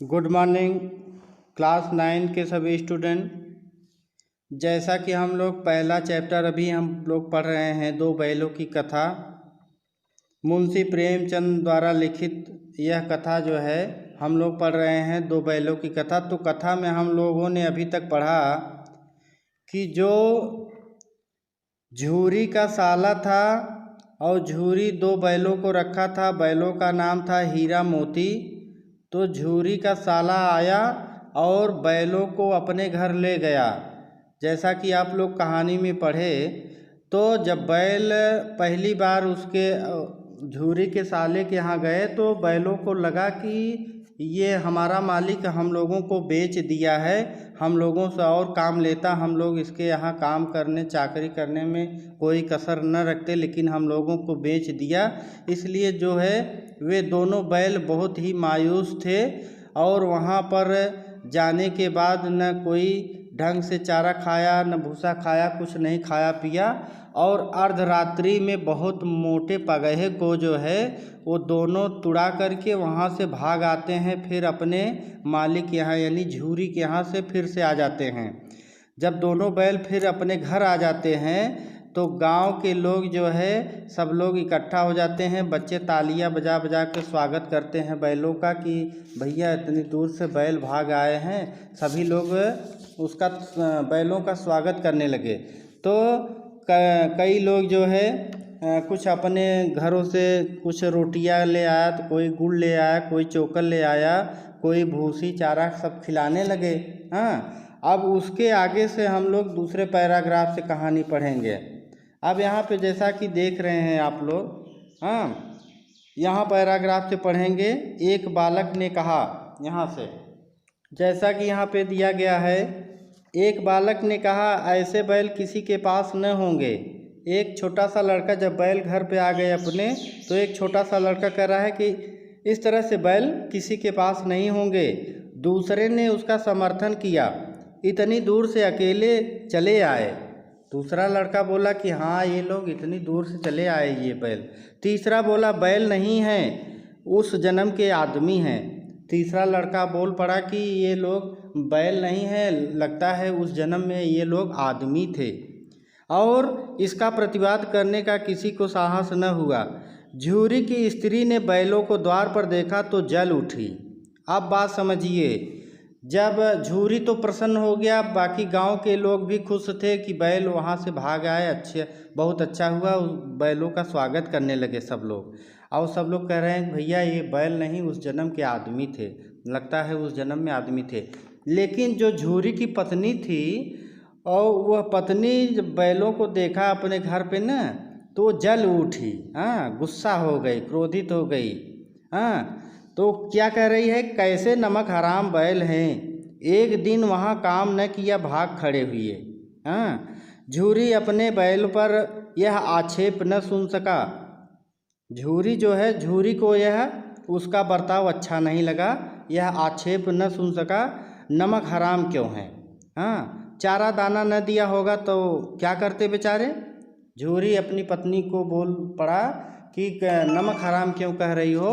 Good morning class 9 के सभी student. जैसा कि हम लोग पहला चैप्टर अभी हम लोग पढ़ रहे हैं, दो बैलों की कथा। मुंशी प्रेमचंद द्वारा लिखित यह कथा जो है हम लोग पढ़ रहे हैं, दो बैलों की कथा। तो कथा में हम लोगों ने अभी तक पढ़ा कि जो झूरी का साला था और झूरी दो बैलों को रखा था, बैलों का नाम था हीरा मोती। तो झूरी का साला आया और बैलों को अपने घर ले गया। जैसा कि आप लोग कहानी में पढ़े, तो जब बैल पहली बार उसके झूरी के साले के यहाँ गए तो बैलों को लगा कि ये हमारा मालिक हम लोगों को बेच दिया है, हम लोगों से और काम लेता, हम लोग इसके यहाँ काम करने चाकरी करने में कोई कसर न रखते, लेकिन हम लोगों को बेच दिया। इसलिए जो है वे दोनों बैल बहुत ही मायूस थे और वहाँ पर जाने के बाद न कोई ढंग से चारा खाया, न भूसा खाया, कुछ नहीं खाया पिया। और अर्धरात्रि में बहुत मोटे पगहे को जो है वो दोनों तुड़ा करके वहाँ से भाग आते हैं, फिर अपने मालिक के यहाँ यानी झूरी के यहाँ से फिर से आ जाते हैं। जब दोनों बैल फिर अपने घर आ जाते हैं तो गांव के लोग जो है सब लोग इकट्ठा हो जाते हैं। बच्चे तालियां बजा बजा के स्वागत करते हैं बैलों का कि भैया इतनी दूर से बैल भाग आए हैं। सभी लोग उसका बैलों का स्वागत करने लगे। तो कई लोग जो है कुछ अपने घरों से कुछ रोटियां ले आया, तो कोई गुड़ ले आया, कोई चोकर ले आया, कोई भूसी चारा सब खिलाने लगे। हाँ, अब उसके आगे से हम लोग दूसरे पैराग्राफ से कहानी पढ़ेंगे। अब यहाँ पे जैसा कि देख रहे हैं आप लोग, हाँ, यहाँ पैराग्राफ से पढ़ेंगे। एक बालक ने कहा, यहाँ से जैसा कि यहाँ पे दिया गया है, एक बालक ने कहा ऐसे बैल किसी के पास न होंगे। एक छोटा सा लड़का, जब बैल घर पे आ गए अपने, तो एक छोटा सा लड़का कह रहा है कि इस तरह से बैल किसी के पास नहीं होंगे। दूसरे ने उसका समर्थन किया, इतनी दूर से अकेले चले आए। दूसरा लड़का बोला कि हाँ, ये लोग इतनी दूर से चले आए ये बैल। तीसरा बोला बैल नहीं हैं, उस जन्म के आदमी हैं। तीसरा लड़का बोल पड़ा कि ये लोग बैल नहीं हैं, लगता है उस जन्म में ये लोग आदमी थे। और इसका प्रतिवाद करने का किसी को साहस न हुआ। झूरी की स्त्री ने बैलों को द्वार पर देखा तो जल उठी। अब बात समझिए, जब झूरी तो प्रसन्न हो गया, बाकी गांव के लोग भी खुश थे कि बैल वहां से भाग आए, अच्छे, बहुत अच्छा हुआ। बैलों का स्वागत करने लगे सब लोग। और सब लोग कह रहे हैं भैया ये बैल नहीं, उस जन्म के आदमी थे, लगता है उस जन्म में आदमी थे। लेकिन जो झूरी की पत्नी थी, और वह पत्नी जब बैलों को देखा अपने घर पे न, तो जल उठी। हाँ, गुस्सा हो गई, क्रोधित हो गई। हाँ, तो क्या कह रही है, कैसे नमक हराम बैल हैं, एक दिन वहाँ काम न किया भाग खड़े हुए। हाँ, झूरी अपने बैल पर यह आक्षेप न सुन सका। झूरी जो है, झूरी को यह उसका बर्ताव अच्छा नहीं लगा, यह आक्षेप न सुन सका। नमक हराम क्यों है? हाँ, चारा दाना न दिया होगा तो क्या करते बेचारे। झूरी अपनी पत्नी को बोल पड़ा कि नमक हराम क्यों कह रही हो,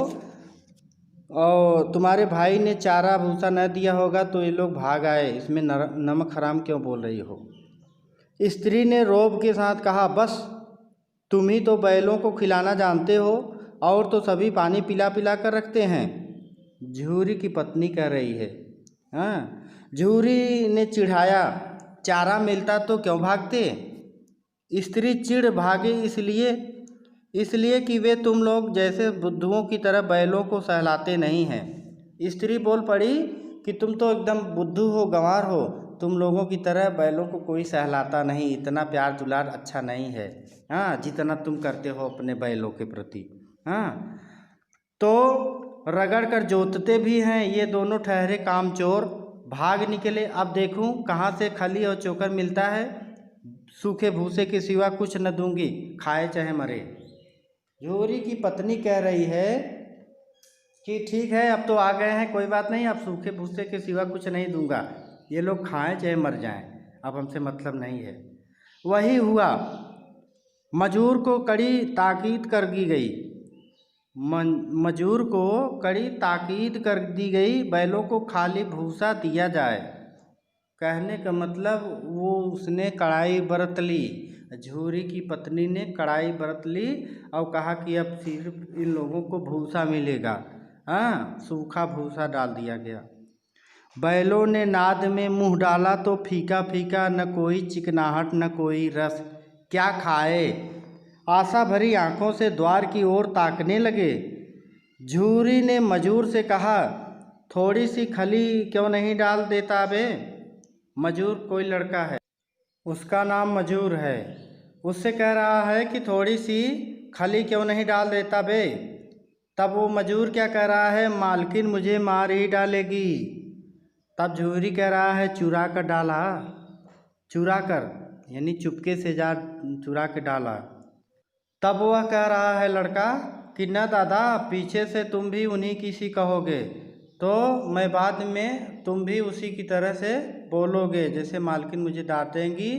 और तुम्हारे भाई ने चारा भूसा न दिया होगा तो ये लोग भाग आए, इसमें नमक हराम क्यों बोल रही हो। स्त्री ने रोब के साथ कहा, बस तुम ही तो बैलों को खिलाना जानते हो, और तो सभी पानी पिला पिला कर रखते हैं। झूरी की पत्नी कह रही है। हाँ, झूरी ने चिढ़ाया, चारा मिलता तो क्यों भागते। स्त्री चिढ़ भागे इसलिए कि वे तुम लोग जैसे बुद्धुओं की तरह बैलों को सहलाते नहीं हैं। स्त्री बोल पड़ी कि तुम तो एकदम बुद्धू हो, गंवार हो, तुम लोगों की तरह बैलों को कोई सहलाता नहीं, इतना प्यार दुलार अच्छा नहीं है, हाँ, जितना तुम करते हो अपने बैलों के प्रति। हाँ, तो रगड़ कर जोतते भी हैं ये दोनों ठहरे कामचोर, भाग निकले। अब देखूं कहाँ से खली और चोकर मिलता है, सूखे भूसे के सिवा कुछ न दूंगी, खाए चाहे मरे। झूरी की पत्नी कह रही है कि ठीक है, अब तो आ गए हैं, कोई बात नहीं, अब सूखे भूसे के सिवा कुछ नहीं दूंगा, ये लोग खाएं चाहे मर जाएं, अब हमसे मतलब नहीं है। वही हुआ, मजूर को कड़ी ताकीद कर दी गई। मजूर को कड़ी ताकीद कर दी गई, बैलों को खाली भूसा दिया जाए। कहने का मतलब वो उसने कड़ाई बरत ली, झूरी की पत्नी ने कड़ाई बरत ली और कहा कि अब सिर्फ इन लोगों को भूसा मिलेगा। हाँ, सूखा भूसा डाल दिया गया। बैलों ने नाद में मुंह डाला तो फीका फीका, न कोई चिकनाहट न कोई रस, क्या खाए। आशा भरी आंखों से द्वार की ओर ताकने लगे। झूरी ने मजूर से कहा, थोड़ी सी खली क्यों नहीं डाल देता बे। मजूर कोई लड़का है, उसका नाम मजूर है, उससे कह रहा है कि थोड़ी सी खली क्यों नहीं डाल देता बे। तब वो मजूर क्या कह रहा है, मालकिन मुझे मार ही डालेगी। तब झूरी कह रहा है, चुरा कर डाला, चुरा कर यानी चुपके से जा चुरा के डाला। तब वह कह रहा है लड़का कि न दादा, पीछे से तुम भी उन्हीं की सी कहोगे तो मैं बाद में तुम भी उसी की तरह से बोलोगे, जैसे मालकिन मुझे डांटेंगी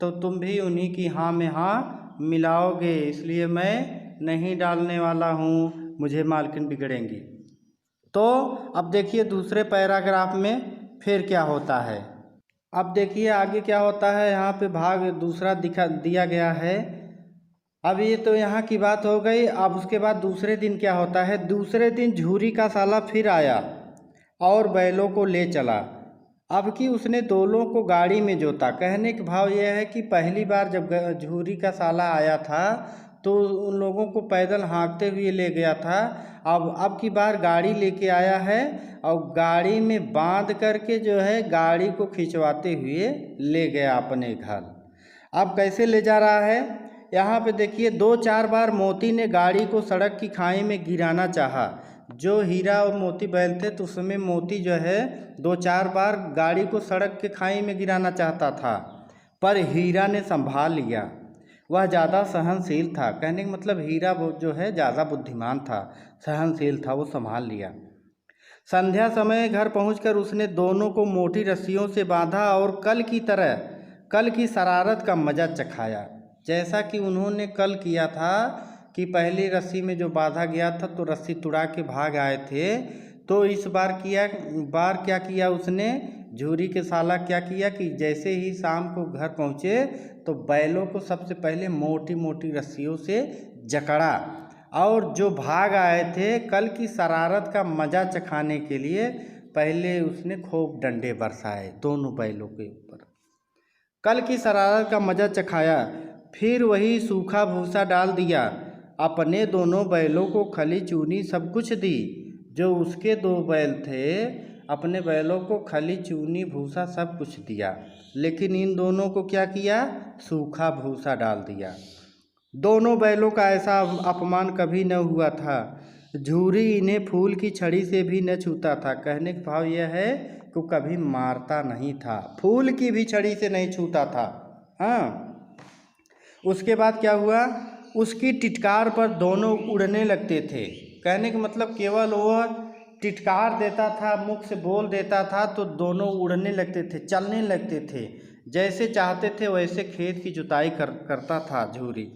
तो तुम भी उन्हीं की हाँ में हाँ मिलाओगे, इसलिए मैं नहीं डालने वाला हूँ, मुझे मालकिन बिगड़ेंगी। तो अब देखिए दूसरे पैराग्राफ में फिर क्या होता है। अब देखिए आगे क्या होता है। यहाँ पे भाग दूसरा दिया गया है। अब ये तो यहाँ की बात हो गई। अब उसके बाद दूसरे दिन क्या होता है। दूसरे दिन झूरी का साला फिर आया और बैलों को ले चला। अब कि उसने दोनों को गाड़ी में जोता। कहने का भाव यह है कि पहली बार जब झूरी का साला आया था तो उन लोगों को पैदल हाँकते हुए ले गया था। अब की बार गाड़ी लेके आया है और गाड़ी में बांध करके जो है गाड़ी को खिंचवाते हुए ले गया अपने घर। अब कैसे ले जा रहा है, यहाँ पे देखिए 2-4 बार मोती ने गाड़ी को सड़क की खाई में गिराना चाहा। जो हीरा और मोती बैल थे तो उसमें मोती जो है 2-4 बार गाड़ी को सड़क के खाई में गिराना चाहता था, पर हीरा ने संभाल लिया। वह ज़्यादा सहनशील था। कहने का मतलब हीरा वो जो है ज़्यादा बुद्धिमान था, सहनशील था, वो संभाल लिया। संध्या समय घर पहुंचकर उसने दोनों को मोटी रस्सियों से बांधा और कल की तरह कल की शरारत का मजा चखाया। जैसा कि उन्होंने कल किया था कि पहली रस्सी में जो बांधा गया था तो रस्सी तुड़ा के भाग आए थे, तो इस बार क्या किया उसने, झूरी के साला क्या किया कि जैसे ही शाम को घर पहुँचे तो बैलों को सबसे पहले मोटी मोटी रस्सियों से जकड़ा और जो भाग आए थे कल की शरारत का मजा चखाने के लिए पहले उसने खूब डंडे बरसाए दोनों बैलों के ऊपर। कल की शरारत का मजा चखाया, फिर वही सूखा भूसा डाल दिया। अपने दोनों बैलों को खली चूनी सब कुछ दी। जो उसके 2 बैल थे अपने बैलों को खली चूनी भूसा सब कुछ दिया, लेकिन इन दोनों को क्या किया, सूखा भूसा डाल दिया। दोनों बैलों का ऐसा अपमान कभी न हुआ था। झूरी इन्हें फूल की छड़ी से भी न छूता था। कहने का भाव यह है कि कभी मारता नहीं था, फूल की भी छड़ी से नहीं छूता था। हाँ, उसके बाद क्या हुआ, उसकी टिटकार पर दोनों उड़ने लगते थे। कहने का मतलब केवल वह टिटकार देता था, मुख से बोल देता था तो दोनों उड़ने लगते थे, चलने लगते थे। जैसे चाहते थे वैसे खेत की जुताई करता था झूरी।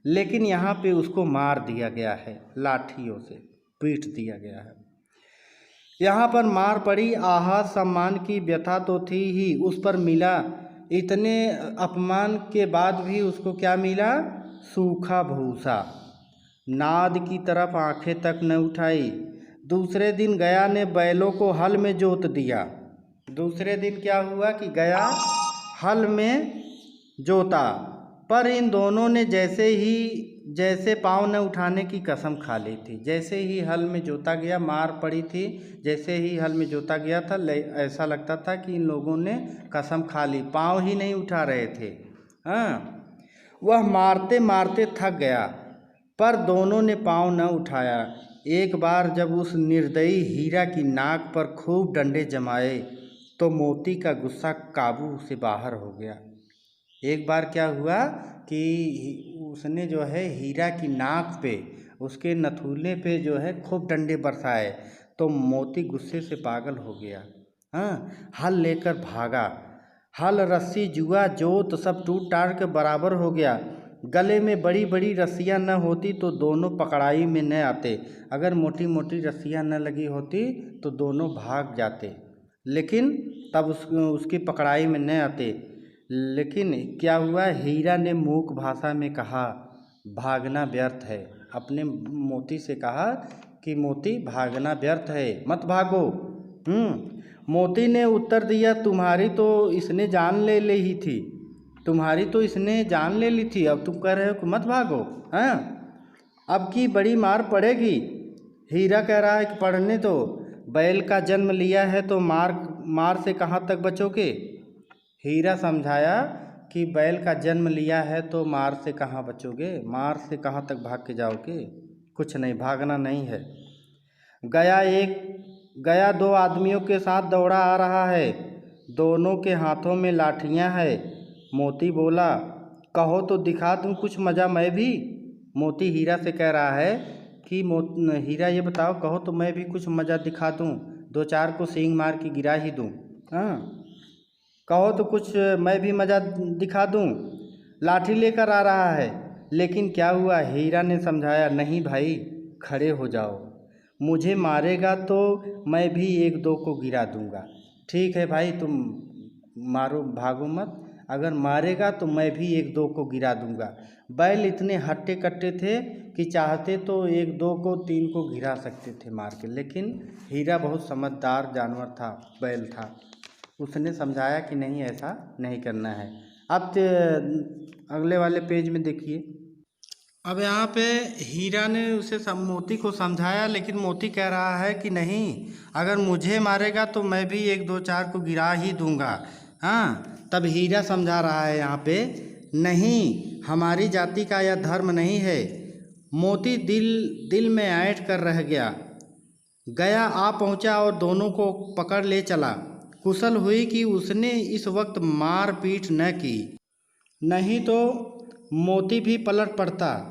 लेकिन यहाँ पे उसको मार दिया गया है, लाठियों से पीट दिया गया है। यहाँ पर मार पड़ी। आहा, सम्मान की व्यथा तो थी ही, उस पर मिला। इतने अपमान के बाद भी उसको क्या मिला, सूखा भूसा। नाद की तरफ आंखें तक न उठाई। दूसरे दिन गया ने बैलों को हल में जोत दिया। दूसरे दिन क्या हुआ कि गया हल में जोता, पर इन दोनों ने जैसे पाँव न उठाने की कसम खा ली थी। जैसे ही हल में जोता गया, मार पड़ी थी, जैसे ही हल में जोता गया था ऐसा लगता था कि इन लोगों ने कसम खा ली, पाँव ही नहीं उठा रहे थे। हाँ, वह मारते मारते थक गया, पर दोनों ने पाँव न उठाया। एक बार जब उस निर्दयी हीरा की नाक पर खूब डंडे जमाए तो मोती का गुस्सा काबू से बाहर हो गया। एक बार क्या हुआ कि उसने जो है हीरा की नाक पे, उसके नथुने पे जो है खूब डंडे बरसाए तो मोती गुस्से से पागल हो गया। हाँ, हल लेकर भागा। हल, रस्सी, जुआ, जोत सब टूट टाट के बराबर हो गया। गले में बड़ी बड़ी रस्सियाँ न होती तो दोनों पकड़ाई में न आते। अगर मोटी मोटी रस्सियाँ न लगी होती तो दोनों भाग जाते, लेकिन तब उसकी पकड़ाई में न आते। लेकिन क्या हुआ, हीरा ने मूक भाषा में कहा, भागना व्यर्थ है। अपने मोती से कहा कि मोती भागना व्यर्थ है, मत भागो। मोती ने उत्तर दिया, तुम्हारी तो इसने जान ले ली थी, तुम्हारी तो इसने जान ले ली थी, अब तुम कह रहे हो कि मत भागो। हाँ, अब की बड़ी मार पड़ेगी। हीरा कह रहा है कि पढ़ने दो, बैल का जन्म लिया है तो मार से कहाँ तक बचोगे। हीरा समझाया कि बैल का जन्म लिया है तो मार से कहाँ बचोगे, मार से कहाँ तक भाग के जाओगे, कुछ नहीं, भागना नहीं है। गया दो आदमियों के साथ दौड़ा आ रहा है, दोनों के हाथों में लाठियां है। मोती बोला, कहो तो दिखा दूं कुछ मज़ा मैं भी। मोती हीरा से कह रहा है कि हीरा ये बताओ, कहो तो मैं भी कुछ मज़ा दिखा दूं, दो चार को सींग मार के गिरा ही दूं। हाँ, कहो तो कुछ मैं भी मज़ा दिखा दूं। लाठी लेकर आ रहा है। लेकिन क्या हुआ, हीरा ने समझाया, नहीं भाई, खड़े हो जाओ, मुझे मारेगा तो मैं भी एक दो को गिरा दूंगा। ठीक है भाई, तुम मारो, भागो मत, अगर मारेगा तो मैं भी एक दो को गिरा दूंगा। बैल इतने हट्टे कट्टे थे कि चाहते तो एक दो को तीन को गिरा सकते थे मार के, लेकिन हीरा बहुत समझदार जानवर था, बैल था, उसने समझाया कि नहीं, ऐसा नहीं करना है। अब अगले वाले पेज में देखिए। अब यहाँ पे हीरा ने उसे मोती को समझाया, लेकिन मोती कह रहा है कि नहीं, अगर मुझे मारेगा तो मैं भी एक दो चार को गिरा ही दूंगा। हाँ, तब हीरा समझा रहा है यहाँ पे, नहीं, हमारी जाति का यह धर्म नहीं है। मोती दिल में ऐंठ कर रह गया आ पहुँचा और दोनों को पकड़ ले चला। कुशल हुई कि उसने इस वक्त मार पीट न की, नहीं तो मोती भी पलट पड़ता।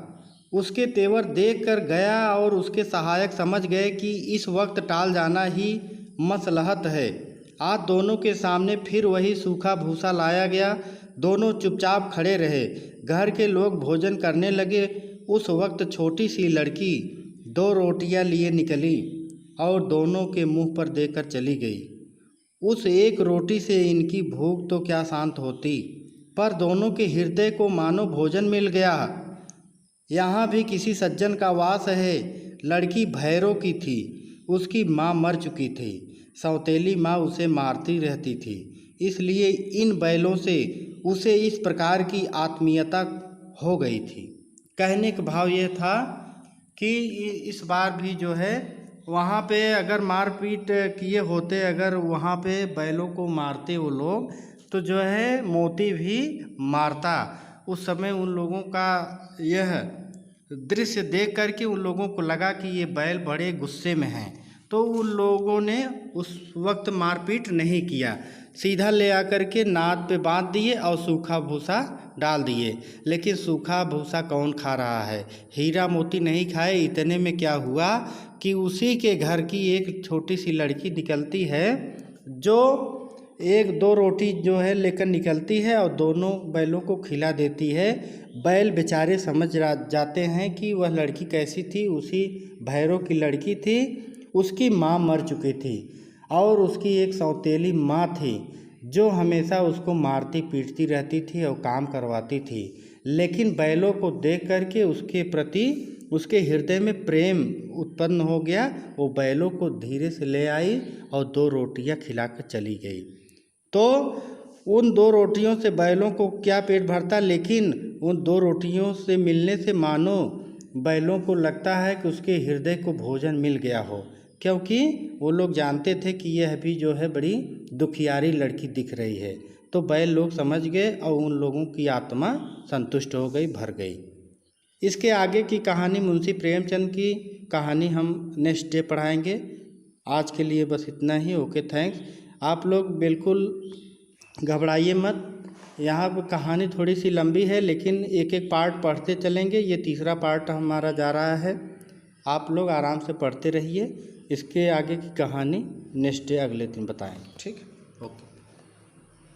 उसके तेवर देखकर गया और उसके सहायक समझ गए कि इस वक्त टाल जाना ही मसलहत है। आज दोनों के सामने फिर वही सूखा भूसा लाया गया। दोनों चुपचाप खड़े रहे। घर के लोग भोजन करने लगे। उस वक्त छोटी सी लड़की 2 रोटियां लिए निकली और दोनों के मुंह पर देकर चली गई। उस एक रोटी से इनकी भूख तो क्या शांत होती, पर दोनों के हृदय को मानो भोजन मिल गया। यहाँ भी किसी सज्जन का वास है। लड़की भैरों की थी, उसकी माँ मर चुकी थी, सौतेली माँ उसे मारती रहती थी, इसलिए इन बैलों से उसे इस प्रकार की आत्मीयता हो गई थी। कहने का भाव ये था कि इस बार भी जो है वहाँ पे अगर मारपीट किए होते, अगर वहाँ पे बैलों को मारते वो लोग, तो जो है मोती भी मारता। उस समय उन लोगों का यह दृश्य देख करके उन लोगों को लगा कि ये बैल बड़े गुस्से में हैं, तो उन लोगों ने उस वक्त मारपीट नहीं किया, सीधा ले आकर के नाद पे बांध दिए और सूखा भूसा डाल दिए। लेकिन सूखा भूसा कौन खा रहा है, हीरा मोती नहीं खाए। इतने में क्या हुआ कि उसी के घर की एक छोटी सी लड़की निकलती है, जो 1-2 रोटी जो है लेकर निकलती है और दोनों बैलों को खिला देती है। बैल बेचारे समझ जाते हैं कि वह लड़की कैसी थी, उसी भैरों की लड़की थी। उसकी माँ मर चुकी थी और उसकी एक सौतेली माँ थी जो हमेशा उसको मारती पीटती रहती थी और काम करवाती थी। लेकिन बैलों को देख करके उसके प्रति उसके हृदय में प्रेम उत्पन्न हो गया। वो बैलों को धीरे से ले आई और 2 रोटियां खिलाकर चली गई। तो उन 2 रोटियों से बैलों को क्या पेट भरता, लेकिन उन 2 रोटियों से मिलने से मानो बैलों को लगता है कि उसके हृदय को भोजन मिल गया हो, क्योंकि वो लोग जानते थे कि यह भी जो है बड़ी दुखियारी लड़की दिख रही है। तो बैल लोग समझ गए और उन लोगों की आत्मा संतुष्ट हो गई, भर गई। इसके आगे की कहानी मुंशी प्रेमचंद की कहानी हम नेक्स्ट डे पढ़ाएंगे। आज के लिए बस इतना ही। Okay, thanks. आप लोग बिल्कुल घबराइए मत। यहाँ पर कहानी थोड़ी सी लंबी है, लेकिन एक एक पार्ट पढ़ते चलेंगे। ये तीसरा पार्ट हमारा जा रहा है। आप लोग आराम से पढ़ते रहिए। इसके आगे की कहानी नेक्स्ट डे अगले दिन बताएंगे, ठीक।